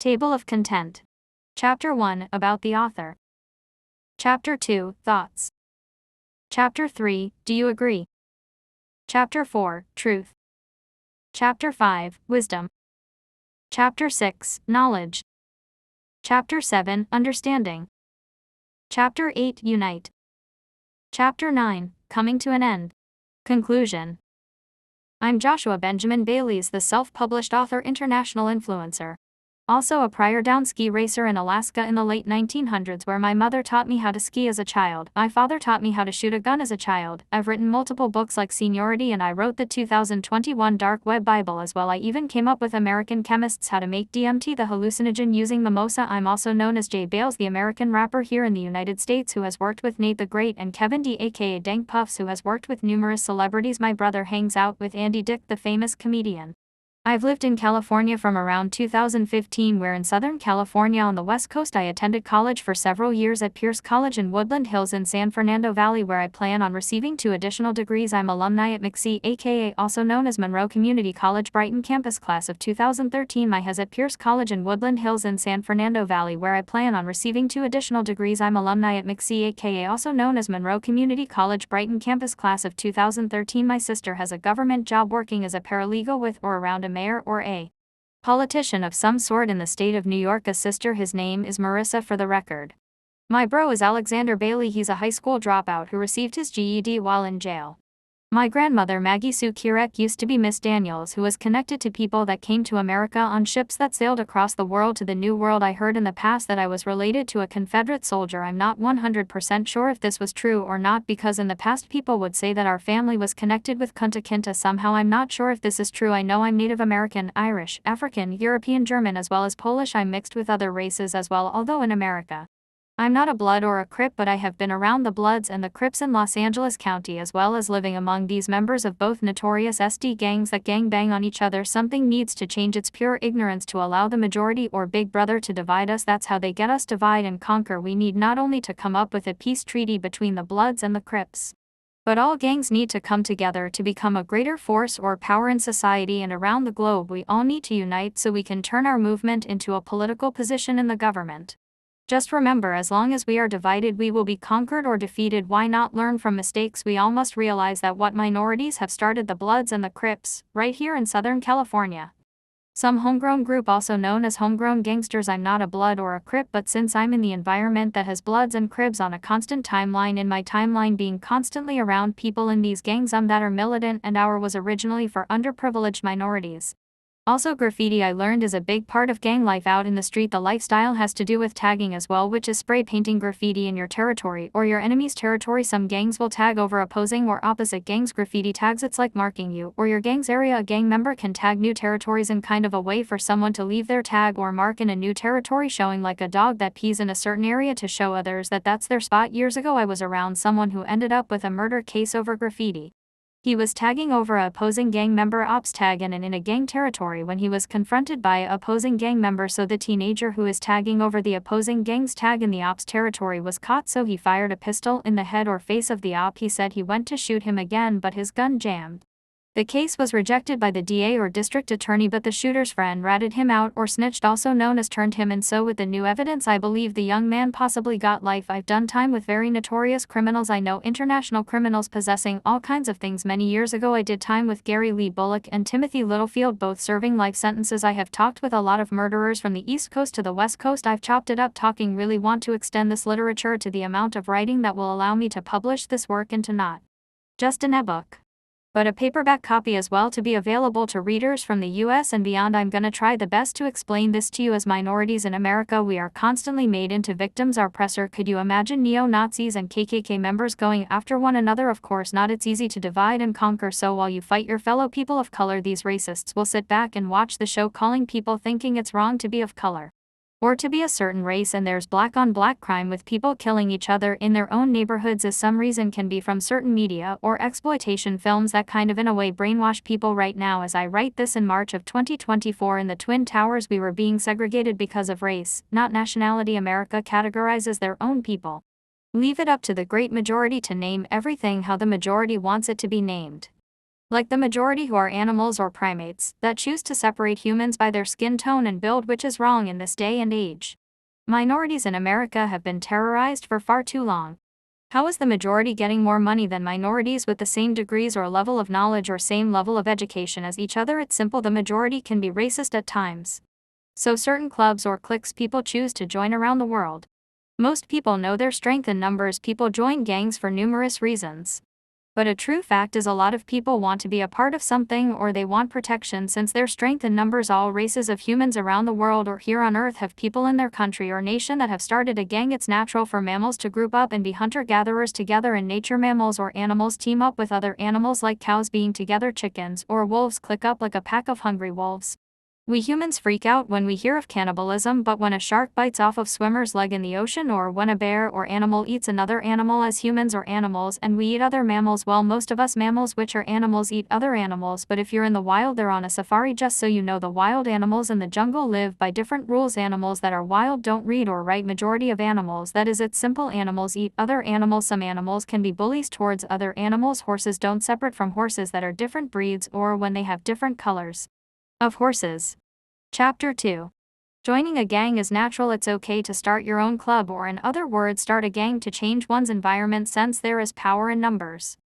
Table of Content. Chapter 1, About the author. Chapter 2, Thoughts. Chapter 3, Do you agree? Chapter 4, Truth. Chapter 5, Wisdom. Chapter 6, Knowledge. Chapter 7, Understanding. Chapter 8, Unite. Chapter 9, Coming to an End. Conclusion. I'm Joshua Benjamin Bailey's the self-published author, international influencer. Also a prior down ski racer in Alaska in the late 1900s, where my mother taught me how to ski as a child. My father taught me how to shoot a gun as a child. I've written multiple books like Seniority, and I wrote the 2021 Dark Web Bible as well. I even came up with American Chemists How to Make DMT, the hallucinogen, using mimosa. I'm also known as Jay Bales, the American rapper here in the United States who has worked with Nate the Great, and Kevin D aka Dank Puffs, who has worked with numerous celebrities. My brother hangs out with Andy Dick, the famous comedian. I've lived in California from around 2015, where in Southern California on the West Coast I attended college for several years at Pierce College in Woodland Hills in San Fernando Valley, where I plan on receiving 2 additional degrees. I'm alumni at McSee, aka also known as Monroe Community College Brighton campus, class of 2013. My has at Pierce College in Woodland Hills in San Fernando Valley, where I plan on receiving 2 additional degrees. I'm alumni at McSee, aka also known as Monroe Community College Brighton campus, class of 2013. My sister has a government job working as a paralegal with or around a mayor or a politician of some sort in the state of New York. A sister, his name is Marissa, for the record. My bro is Alexander Bailey. He's a high school dropout who received his GED while in jail. My grandmother Maggie Sue Kirek used to be Miss Daniels, who was connected to people that came to America on ships that sailed across the world to the New World. I heard in the past that I was related to a Confederate soldier. I'm not 100% sure if this was true or not, because in the past people would say that our family was connected with Kunta Kinte somehow. I'm not sure if this is true. I know I'm Native American, Irish, African, European, German, as well as Polish. I'm mixed with other races as well, although in America I'm not a Blood or a Crip, but I have been around the Bloods and the Crips in Los Angeles County, as well as living among these members of both notorious SD gangs that gang bang on each other. Something needs to change. It's pure ignorance to allow the majority or Big Brother to divide us. That's how they get us, divide and conquer. We need not only to come up with a peace treaty between the Bloods and the Crips, but all gangs need to come together to become a greater force or power in society and around the globe. We all need to unite so we can turn our movement into a political position in the government. Just remember, as long as we are divided, we will be conquered or defeated. Why not learn from mistakes? We all must realize that what minorities have started the Bloods and the Crips, right here in Southern California. Some homegrown group also known as homegrown gangsters. I'm not a Blood or a Crip, but since I'm in the environment that has Bloods and Crips on a constant timeline, in my timeline being constantly around people in these gangs that are militant, and our was originally for underprivileged minorities. Also, graffiti, I learned, is a big part of gang life out in the street. The lifestyle has to do with tagging as well, which is spray painting graffiti in your territory or your enemy's territory. Some gangs will tag over opposing or opposite gangs' graffiti tags. It's like marking you or your gang's area. A gang member can tag new territories in kind of a way for someone to leave their tag or mark in a new territory, showing like a dog that pees in a certain area to show others that that's their spot. Years ago, I was around someone who ended up with a murder case over graffiti. He was tagging over a opposing gang member ops tag in a gang territory when he was confronted by a opposing gang member. So the teenager who is tagging over the opposing gang's tag in the ops territory was caught, so he fired a pistol in the head or face of the op. He said he went to shoot him again, but his gun jammed. The case was rejected by the DA or district attorney, but the shooter's friend ratted him out or snitched, also known as turned him in. So with the new evidence, I believe the young man possibly got life. I've done time with very notorious criminals. I know international criminals possessing all kinds of things. Many years ago I did time with Gary Lee Bullock and Timothy Littlefield, both serving life sentences. I have talked with a lot of murderers from the East Coast to the West Coast. I've chopped it up talking. Really want to extend this literature to the amount of writing that will allow me to publish this work into not just an ebook, but a paperback copy as well, to be available to readers from the US and beyond. I'm gonna try the best to explain this to you. As minorities in America, we are constantly made into victims. Our oppressor. Could you imagine neo-Nazis and KKK members going after one another? Of course not. It's easy to divide and conquer. So while you fight your fellow people of color, these racists will sit back and watch the show, calling people thinking it's wrong to be of color or to be a certain race, and there's black on black crime with people killing each other in their own neighborhoods. As some reason can be from certain media or exploitation films that kind of in a way brainwash people. Right now, as I write this in March of 2024, in the Twin Towers we were being segregated because of race, not nationality. America categorizes their own people. Leave it up to the great majority to name everything how the majority wants it to be named. like the majority who are animals or primates, that choose to separate humans by their skin tone and build, which is wrong in this day and age. Minorities in America have been terrorized for far too long. How is the majority getting more money than minorities with the same degrees or level of knowledge or same level of education as each other? It's simple, the majority can be racist at times. So certain clubs or cliques people choose to join around the world. Most people know their strength in numbers. People join gangs for numerous reasons. But a true fact is a lot of people want to be a part of something, or they want protection since their strength in numbers. All races of humans around the world or here on earth have people in their country or nation that have started a gang. It's natural for mammals to group up and be hunter-gatherers together in nature. Mammals or animals team up with other animals, like cows being together, chickens or wolves click up like a pack of hungry wolves. We humans freak out when we hear of cannibalism, but when a shark bites off of swimmer's leg in the ocean, or when a bear or animal eats another animal, as humans or animals and we eat other mammals, well, most of us mammals, which are animals, eat other animals. But if you're in the wild, they're on a safari. Just so you know, the wild animals in the jungle live by different rules. Animals that are wild don't read or write. Majority of animals, that is, it's simple, animals eat other animals. Some animals can be bullies towards other animals. Horses don't separate from horses that are different breeds or when they have different colors of horses. Chapter 2. Joining a gang is natural. It's okay to start your own club, or in other words, start a gang to change one's environment, since there is power in numbers.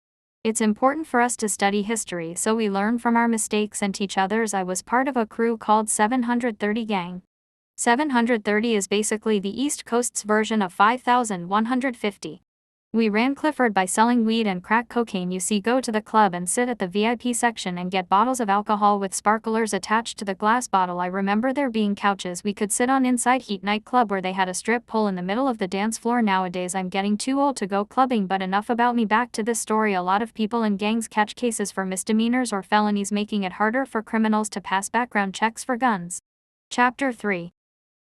It's important for us to study history so we learn from our mistakes and teach others. I was part of a crew called 730 Gang. 730 is basically the East Coast's version of 5150. We ran Clifford by selling weed and crack cocaine. You see, go to the club and sit at the VIP section and get bottles of alcohol with sparklers attached to the glass bottle. I remember there being couches we could sit on inside Heat nightclub, where they had a strip pole in the middle of the dance floor. Nowadays I'm getting too old to go clubbing, but enough about me. Back to this story. A lot of people in gangs catch cases for misdemeanors or felonies, making it harder for criminals to pass background checks for guns. Chapter 3.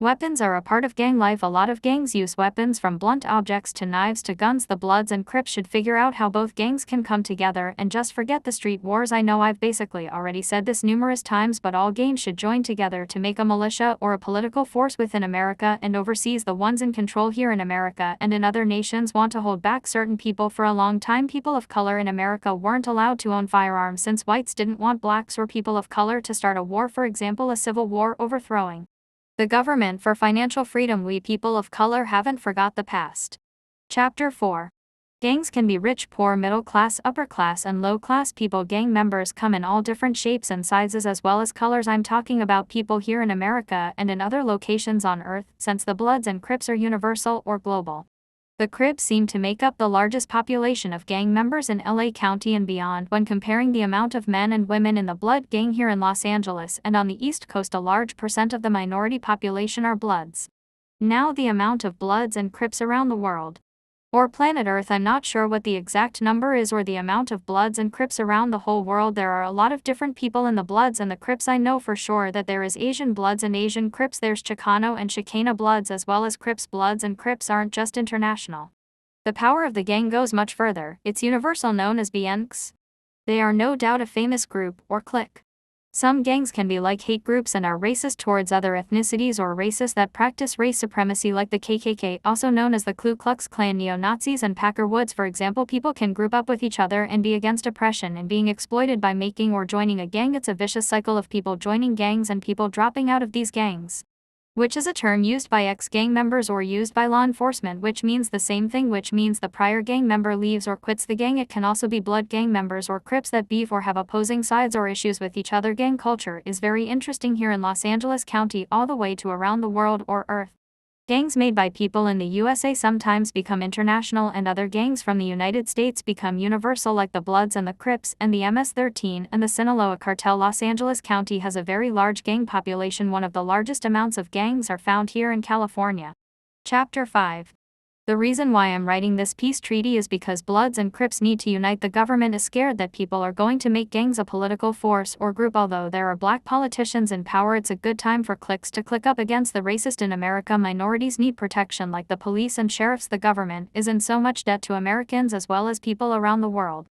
Weapons are a part of gang life. A lot of gangs use weapons, from blunt objects to knives to guns. The Bloods and Crips should figure out how both gangs can come together and just forget the street wars. I know I've basically already said this numerous times, but all gangs should join together to make a militia or a political force within America and overseas. The ones in control here in America and in other nations want to hold back certain people. For a long time, people of color in America weren't allowed to own firearms since whites didn't want blacks or people of color to start a war, for example, a civil war, overthrowing the government. For financial freedom, we people of color haven't forgot the past. Chapter 4. Gangs can be rich, poor, middle class, upper class, and low class people. Gang members come in all different shapes and sizes as well as colors. I'm talking about people here in America and in other locations on Earth, since the Bloods and Crips are universal or global. The Crips seem to make up the largest population of gang members in LA County and beyond when comparing the amount of men and women in the Blood gang here in Los Angeles and on the East Coast. A large percent of the minority population are Bloods. Now the amount of Bloods and Crips around the world, or planet Earth, I'm not sure what the exact number is, or the amount of Bloods and Crips around the whole world. There are a lot of different people in the Bloods and the Crips. I know for sure that there is Asian Bloods and Asian Crips. There's Chicano and Chicana Bloods as well as Crips. Bloods and Crips aren't just international. The power of the gang goes much further. It's universal, known as BNCs. They are no doubt a famous group or clique. Some gangs can be like hate groups and are racist towards other ethnicities, or racist that practice race supremacy, like the KKK, also known as the Ku Klux Klan, neo-Nazis, and Packer Woods. For example, people can group up with each other and be against oppression and being exploited by making or joining a gang. It's a vicious cycle of people joining gangs and people dropping out of these gangs, which is a term used by ex-gang members or used by law enforcement, which means the same thing, which means the prior gang member leaves or quits the gang. It can also be Blood gang members or Crips that beef or have opposing sides or issues with each other. Gang culture is very interesting here in Los Angeles County all the way to around the world or Earth. Gangs made by people in the USA sometimes become international, and other gangs from the United States become universal, like the Bloods and the Crips and the MS-13 and the Sinaloa cartel. Los Angeles County has a very large gang population. One of the largest amounts of gangs are found here in California. Chapter 5. The reason why I'm writing this peace treaty is because Bloods and Crips need to unite. The government is scared that people are going to make gangs a political force or group. Although there are black politicians in power, it's a good time for cliques to click up against the racist in America. Minorities need protection, like the police and sheriffs. The government is in so much debt to Americans as well as people around the world.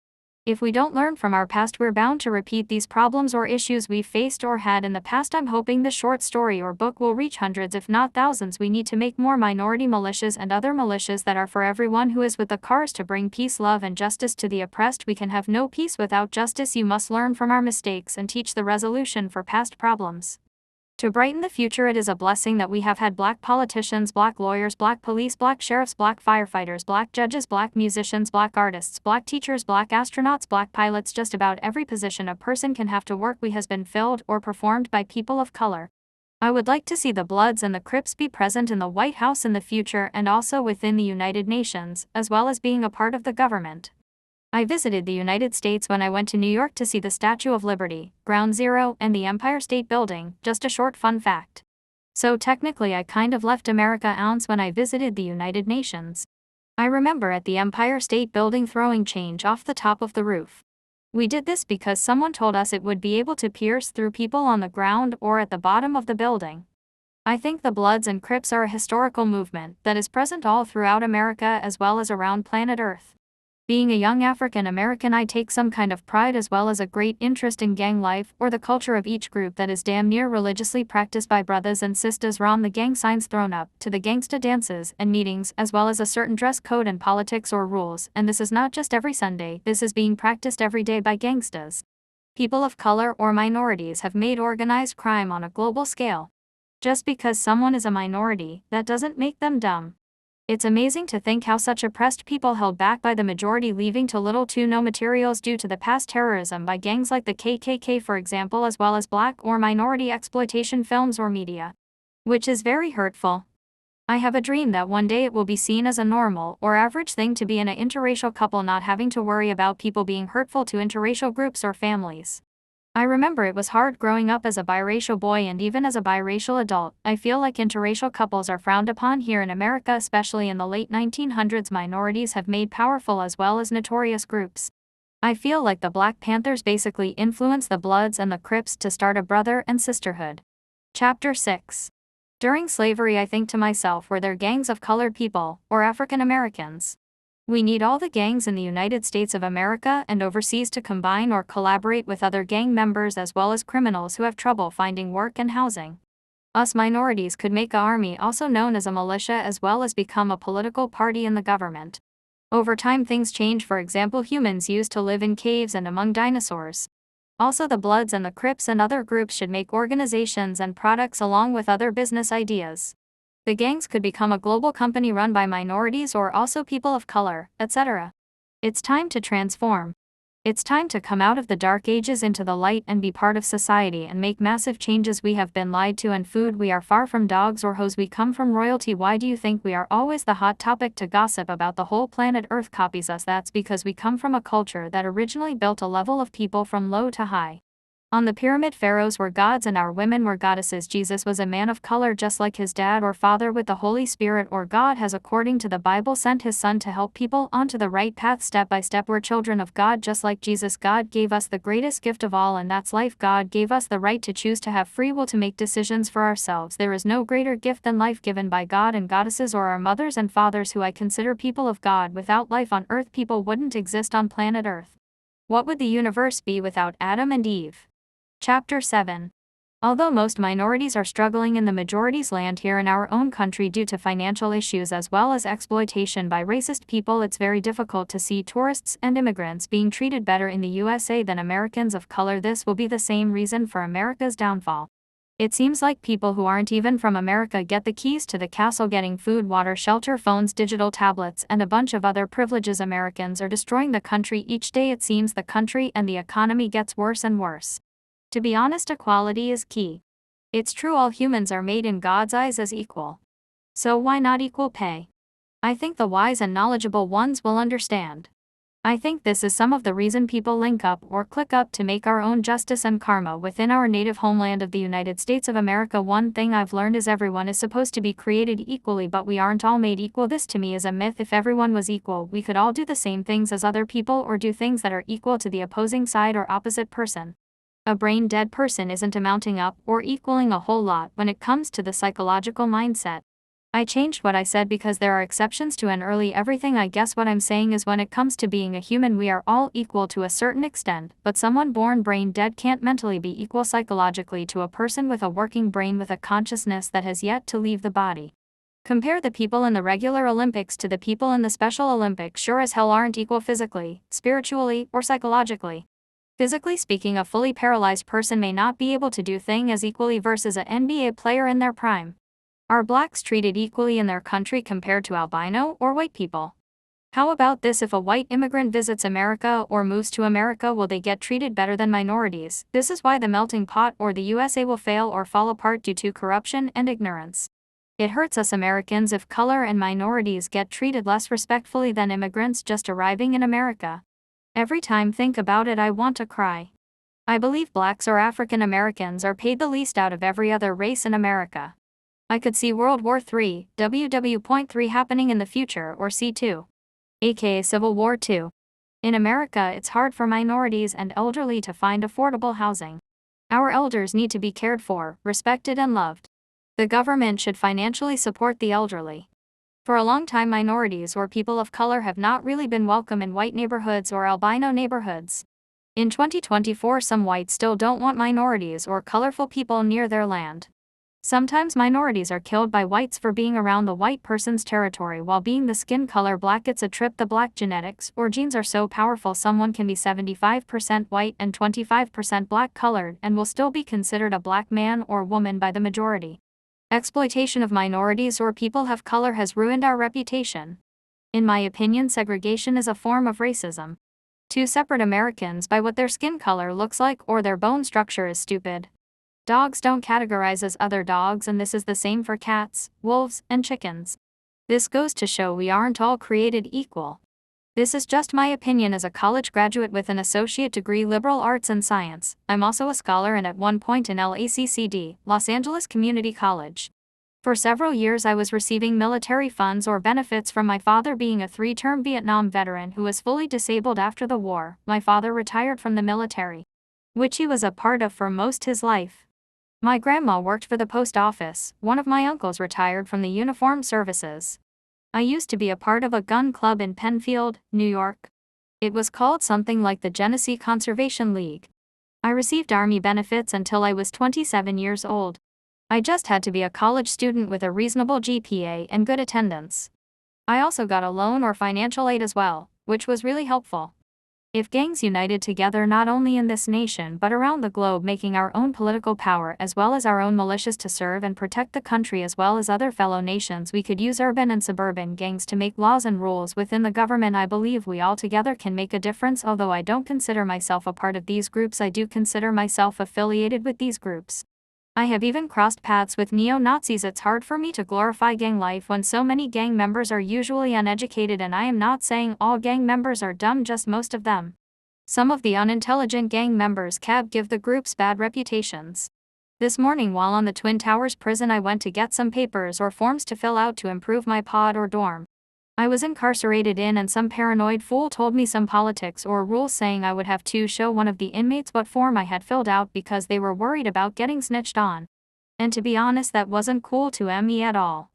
If we don't learn from our past, we're bound to repeat these problems or issues we've faced or had in the past. I'm hoping the short story or book will reach hundreds if not thousands. We need to make more minority militias and other militias that are for everyone who is with the cause to bring peace, love and justice to the oppressed. We can have no peace without justice. You must learn from our mistakes and teach the resolution for past problems. To brighten the future, it is a blessing that we have had black politicians, black lawyers, black police, black sheriffs, black firefighters, black judges, black musicians, black artists, black teachers, black astronauts, black pilots. Just about every position a person can have to work has been filled or performed by people of color. I would like to see the Bloods and the Crips be present in the White House in the future and also within the United Nations, as well as being a part of the government. I visited the United States when I went to New York to see the Statue of Liberty, Ground Zero, and the Empire State Building. Just a short fun fact. So technically I kind of left America ounce when I visited the United Nations. I remember at the Empire State Building throwing change off the top of the roof. We did this because someone told us it would be able to pierce through people on the ground or at the bottom of the building. I think the Bloods and Crips are a historical movement that is present all throughout America as well as around planet Earth. Being a young African American, I take some kind of pride as well as a great interest in gang life or the culture of each group that is damn near religiously practiced by brothers and sisters. From the gang signs thrown up to the gangsta dances and meetings, as well as a certain dress code and politics or rules, and this is not just every Sunday, this is being practiced every day by gangsters. People of color or minorities have made organized crime on a global scale. Just because someone is a minority, that doesn't make them dumb. It's amazing to think how such oppressed people held back by the majority, leaving to little to no materials due to the past terrorism by gangs like the KKK, for example, as well as black or minority exploitation films or media. Which is very hurtful. I have a dream that one day it will be seen as a normal or average thing to be in an interracial couple, not having to worry about people being hurtful to interracial groups or families. I remember it was hard growing up as a biracial boy, and even as a biracial adult, I feel like interracial couples are frowned upon here in America, especially in the late 1900s. Minorities have made powerful as well as notorious groups. I feel like the Black Panthers basically influenced the Bloods and the Crips to start a brother and sisterhood. Chapter 6. During slavery, I think to myself, were there gangs of colored people, or African Americans? We need all the gangs in the United States of America and overseas to combine or collaborate with other gang members as well as criminals who have trouble finding work and housing. Us minorities could make an army, also known as a militia, as well as become a political party in the government. Over time things change. For example, humans used to live in caves and among dinosaurs. Also, the Bloods and the Crips and other groups should make organizations and products along with other business ideas. The gangs could become a global company run by minorities or also people of color, etc. It's time to transform. It's time to come out of the dark ages into the light and be part of society and make massive changes. We have been lied to and food. We are far from dogs or hoes. We come from royalty. Why do you think we are always the hot topic to gossip about? The whole planet Earth copies us. That's because we come from a culture that originally built a level of people from low to high. On the pyramid, pharaohs were gods and our women were goddesses. Jesus was a man of color just like his dad or father, with the Holy Spirit, or God has, according to the Bible, sent his son to help people onto the right path step by step. We're children of God just like Jesus. God gave us the greatest gift of all, and that's life. God gave us the right to choose, to have free will, to make decisions for ourselves. There is no greater gift than life given by God and goddesses, or our mothers and fathers, who I consider people of God. Without life on earth, people wouldn't exist on planet Earth. What would the universe be without Adam and Eve? Chapter 7. Although most minorities are struggling in the majority's land here in our own country due to financial issues as well as exploitation by racist people, it's very difficult to see tourists and immigrants being treated better in the USA than Americans of color. This will be the same reason for America's downfall. It seems like people who aren't even from America get the keys to the castle, getting food, water, shelter, phones, digital tablets, and a bunch of other privileges. Americans are destroying the country each day. It seems the country and the economy gets worse and worse. To be honest, equality is key. It's true, all humans are made in God's eyes as equal. So why not equal pay? I think the wise and knowledgeable ones will understand. I think this is some of the reason people link up or click up to make our own justice and karma within our native homeland of the United States of America. One thing I've learned is everyone is supposed to be created equally, but we aren't all made equal. This to me is a myth. If everyone was equal, we could all do the same things as other people or do things that are equal to the opposing side or opposite person. A brain-dead person isn't amounting up or equaling a whole lot when it comes to the psychological mindset. I changed what I said because there are exceptions to an early everything. I guess what I'm saying is when it comes to being a human we are all equal to a certain extent, but someone born brain dead can't mentally be equal psychologically to a person with a working brain with a consciousness that has yet to leave the body. Compare the people in the regular Olympics to the people in the Special Olympics, sure as hell aren't equal physically, spiritually, or psychologically. Physically speaking, a fully paralyzed person may not be able to do things as equally versus an NBA player in their prime. Are blacks treated equally in their country compared to albino or white people? How about this: if a white immigrant visits America or moves to America, will they get treated better than minorities? This is why the melting pot or the USA will fail or fall apart due to corruption and ignorance. It hurts us Americans if color and minorities get treated less respectfully than immigrants just arriving in America. Every time think about it I want to cry. I believe blacks or African Americans are paid the least out of every other race in America. I could see World War III, WW.3 happening in the future, or C2, aka Civil War II. In America, it's hard for minorities and elderly to find affordable housing. Our elders need to be cared for, respected, and loved. The government should financially support the elderly. For a long time, minorities or people of color have not really been welcome in white neighborhoods or albino neighborhoods. In 2024, some whites still don't want minorities or colorful people near their land. Sometimes minorities are killed by whites for being around the white person's territory while being the skin color black. It's a trip. The black genetics or genes are so powerful someone can be 75% white and 25% black colored and will still be considered a black man or woman by the majority. Exploitation of minorities or people of color has ruined our reputation. In my opinion, segregation is a form of racism. To separate Americans by what their skin color looks like or their bone structure is stupid. Dogs don't categorize as other dogs, and this is the same for cats, wolves, and chickens. This goes to show we aren't all created equal. This is just my opinion as a college graduate with an associate degree liberal arts and science. I'm also a scholar and at one point in LACCD, Los Angeles Community College. For several years I was receiving military funds or benefits from my father. Being a 3-term Vietnam veteran who was fully disabled after the war, my father retired from the military, which he was a part of for most his life. My grandma worked for the post office. One of my uncles retired from the uniformed services. I used to be a part of a gun club in Penfield, New York. It was called something like the Genesee Conservation League. I received Army benefits until I was 27 years old. I just had to be a college student with a reasonable GPA and good attendance. I also got a loan or financial aid as well, which was really helpful. If gangs united together not only in this nation but around the globe, making our own political power as well as our own militias to serve and protect the country as well as other fellow nations, we could use urban and suburban gangs to make laws and rules within the government. I believe we all together can make a difference. Although I don't consider myself a part of these groups, I do consider myself affiliated with these groups. I have even crossed paths with neo-Nazis. It's hard for me to glorify gang life when so many gang members are usually uneducated, and I am not saying all gang members are dumb, just most of them. Some of the unintelligent gang members give the groups bad reputations. This morning while on the Twin Towers prison I went to get some papers or forms to fill out to improve my pod or dorm I was incarcerated in, and some paranoid fool told me some politics or rules saying I would have to show one of the inmates what form I had filled out because they were worried about getting snitched on. And to be honest, that wasn't cool to me at all.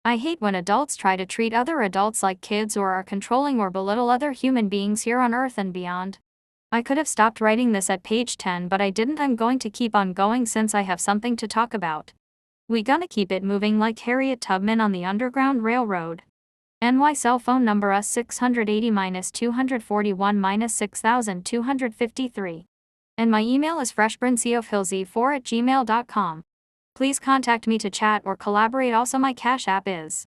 I hate when adults try to treat other adults like kids or are controlling or belittle other human beings here on Earth and beyond. I could have stopped writing this at page 10, but I didn't. I'm going to keep on going since I have something to talk about. We gonna keep it moving like Harriet Tubman on the Underground Railroad. NY cell phone number us 680-241-6253. And my email is freshbrinciophilzy4@gmail.com. Please contact me to chat or collaborate. Also my Cash App is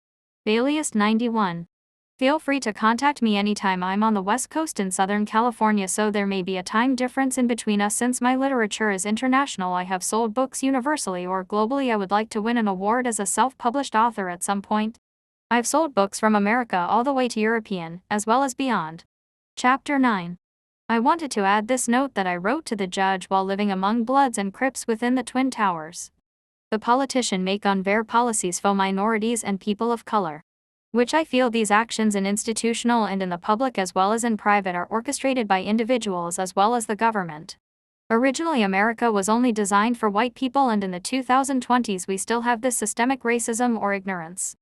Bailiest91. Feel free to contact me anytime. I'm on the West Coast in Southern California, so there may be a time difference in between us. Since my literature is international, I have sold books universally or globally. I would like to win an award as a self-published author at some point. I've sold books from America all the way to European, as well as beyond. Chapter 9. I wanted to add this note that I wrote to the judge while living among Bloods and Crips within the Twin Towers. The politician make unfair policies for minorities and people of color, which I feel these actions in institutional and in the public as well as in private are orchestrated by individuals as well as the government. Originally, America was only designed for white people, and in the 2020s we still have this systemic racism or ignorance.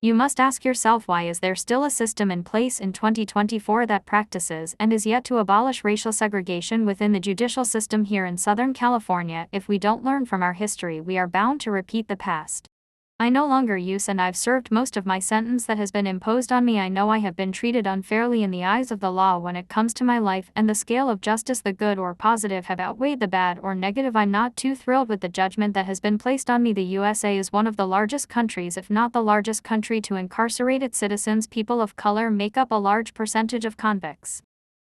You must ask yourself, why is there still a system in place in 2024 that practices and is yet to abolish racial segregation within the judicial system here in Southern California? If we don't learn from our history, we are bound to repeat the past. I no longer use, and I've served most of my sentence that has been imposed on me. I know I have been treated unfairly in the eyes of the law when it comes to my life, and the scale of justice, the good or positive, have outweighed the bad or negative. I'm not too thrilled with the judgment that has been placed on me. The USA is one of the largest countries, if not the largest country, to incarcerate its citizens. People of color make up a large percentage of convicts.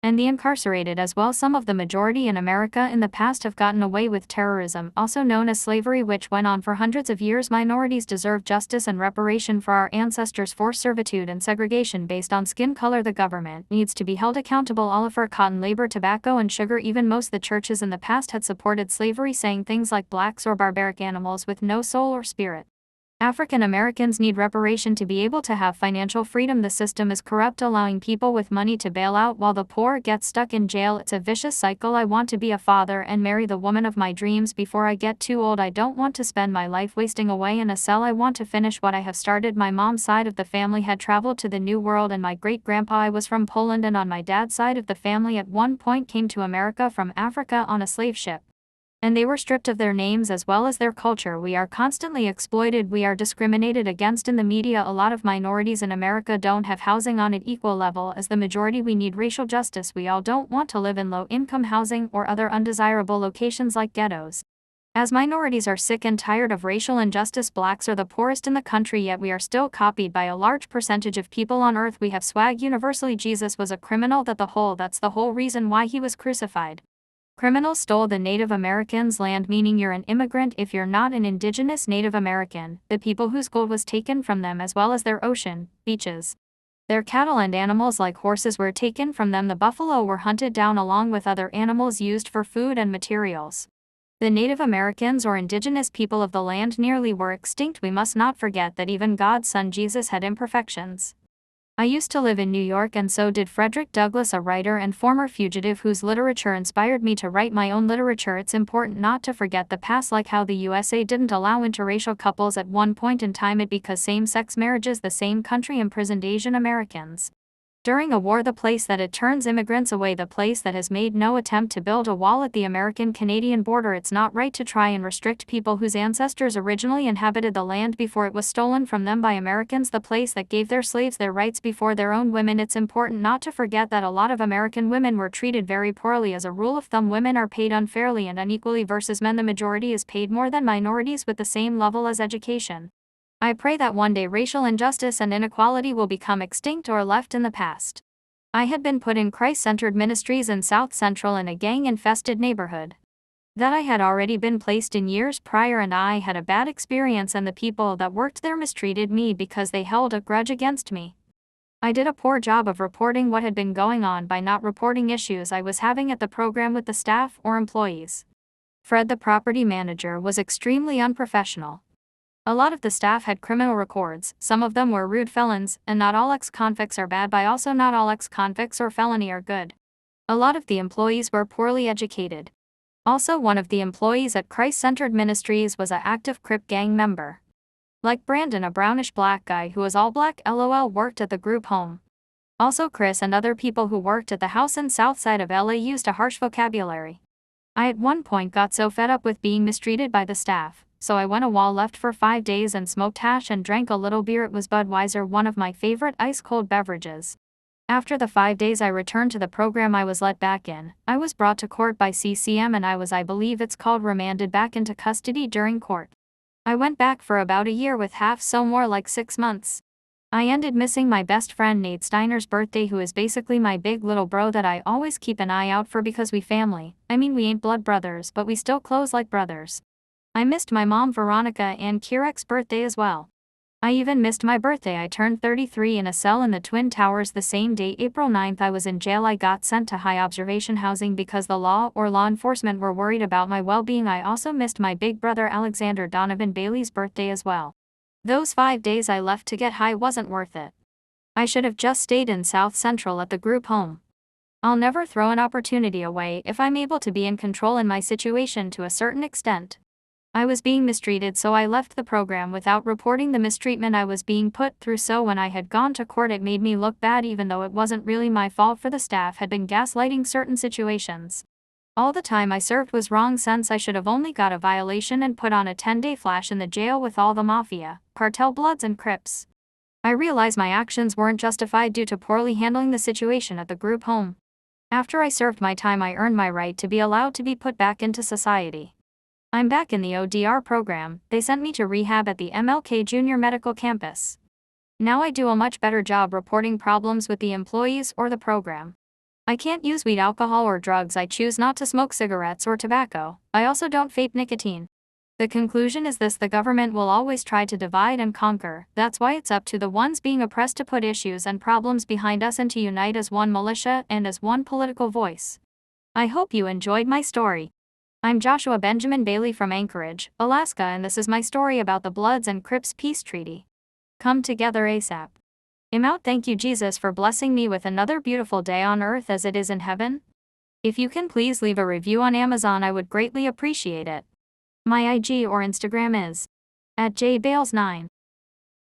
And the incarcerated as well. Some of the majority in America in the past have gotten away with terrorism, also known as slavery, which went on for hundreds of years. Minorities deserve justice and reparation for our ancestors' forced servitude and segregation based on skin color. The government needs to be held accountable. All for cotton, labor, tobacco, and sugar. Even most of the churches in the past had supported slavery, saying things like blacks or barbaric animals with no soul or spirit. African Americans need reparation to be able to have financial freedom. The system is corrupt, allowing people with money to bail out while the poor get stuck in jail. It's a vicious cycle. I want to be a father and marry the woman of my dreams before I get too old. I don't want to spend my life wasting away in a cell. I want to finish what I have started. My mom's side of the family had traveled to the New World, and my great-grandpa was from Poland, and on my dad's side of the family at one point came to America from Africa on a slave ship. And they were stripped of their names as well as their culture. We are constantly exploited. We are discriminated against in the media. A lot of minorities in America don't have housing on an equal level as the majority. We need racial justice. We all don't want to live in low-income housing or other undesirable locations like ghettos. As minorities are sick and tired of racial injustice. Blacks are the poorest in the country, yet we are still copied by a large percentage of people on earth. We have swag universally. Jesus was a criminal. That's the whole reason why he was crucified. Criminals stole the Native Americans' land, meaning you're an immigrant if you're not an indigenous Native American, the people whose gold was taken from them, as well as their ocean, beaches. Their cattle and animals like horses were taken from them. The buffalo were hunted down along with other animals used for food and materials. The Native Americans, or indigenous people of the land, nearly were extinct. We must not forget that even God's son Jesus had imperfections. I used to live in New York, and so did Frederick Douglass, a writer and former fugitive whose literature inspired me to write my own literature. It's important not to forget the past, like how the USA didn't allow interracial couples at one point in time because same-sex marriages. The same country imprisoned Asian Americans during a war. The place that it turns immigrants away, the place that has made no attempt to build a wall at the American-Canadian border. It's not right to try and restrict people whose ancestors originally inhabited the land before it was stolen from them by Americans, the place that gave their slaves their rights before their own women. It's important not to forget that a lot of American women were treated very poorly. As a rule of thumb, women are paid unfairly and unequally versus men. The majority is paid more than minorities with the same level as education. I pray that one day racial injustice and inequality will become extinct or left in the past. I had been put in Christ-centered ministries in South Central in a gang-infested neighborhood that I had already been placed in years prior, and I had a bad experience, and the people that worked there mistreated me because they held a grudge against me. I did a poor job of reporting what had been going on by not reporting issues I was having at the program with the staff or employees. Fred, the property manager, was extremely unprofessional. A lot of the staff had criminal records. Some of them were rude felons, and not all ex-convicts are bad, but also not all ex-convicts or felony are good. A lot of the employees were poorly educated. Also, one of the employees at Christ-Centered Ministries was an active Crip gang member. Like Brandon, a brownish black guy who was all black, LOL, worked at the group home. Also, Chris and other people who worked at the house in South Side of LA used a harsh vocabulary. I at one point got so fed up with being mistreated by the staff, so I went AWOL, left for 5 days, and smoked hash and drank a little beer. It was Budweiser, one of my favorite ice-cold beverages. After the 5 days I returned to the program. I was let back in. I was brought to court by CCM, and I believe it's called, remanded back into custody during court. I went back for about a year with half, so more like 6 months. I ended missing my best friend Nate Steiner's birthday, who is basically my big little bro that I always keep an eye out for because we family. I mean, we ain't blood brothers, but we still close like brothers. I missed my mom Veronica and Kirek's birthday as well. I even missed my birthday. I turned 33 in a cell in the Twin Towers the same day, April 9th. I was in jail. I got sent to high observation housing because the law enforcement were worried about my well-being. I also missed my big brother Alexander Donovan Bailey's birthday as well. Those 5 days I left to get high wasn't worth it. I should have just stayed in South Central at the group home. I'll never throw an opportunity away if I'm able to be in control in my situation to a certain extent. I was being mistreated, so I left the program without reporting the mistreatment I was being put through, so when I had gone to court it made me look bad even though it wasn't really my fault, for the staff had been gaslighting certain situations. All the time I served was wrong, since I should have only got a violation and put on a 10-day flash in the jail with all the mafia, cartel Bloods and Crips. I realized my actions weren't justified due to poorly handling the situation at the group home. After I served my time, I earned my right to be allowed to be put back into society. I'm back in the ODR program. They sent me to rehab at the MLK Junior Medical Campus. Now I do a much better job reporting problems with the employees or the program. I can't use weed, alcohol, or drugs. I choose not to smoke cigarettes or tobacco. I also don't vape nicotine. The conclusion is this: the government will always try to divide and conquer. That's why it's up to the ones being oppressed to put issues and problems behind us and to unite as one militia and as one political voice. I hope you enjoyed my story. I'm Joshua Benjamin Bailey from Anchorage, Alaska, and this is my story about the Bloods and Crips peace treaty. Come together ASAP. I'm out. Thank you, Jesus, for blessing me with another beautiful day on earth as it is in heaven. If you can please leave a review on Amazon, I would greatly appreciate it. My IG or Instagram is @jbales9.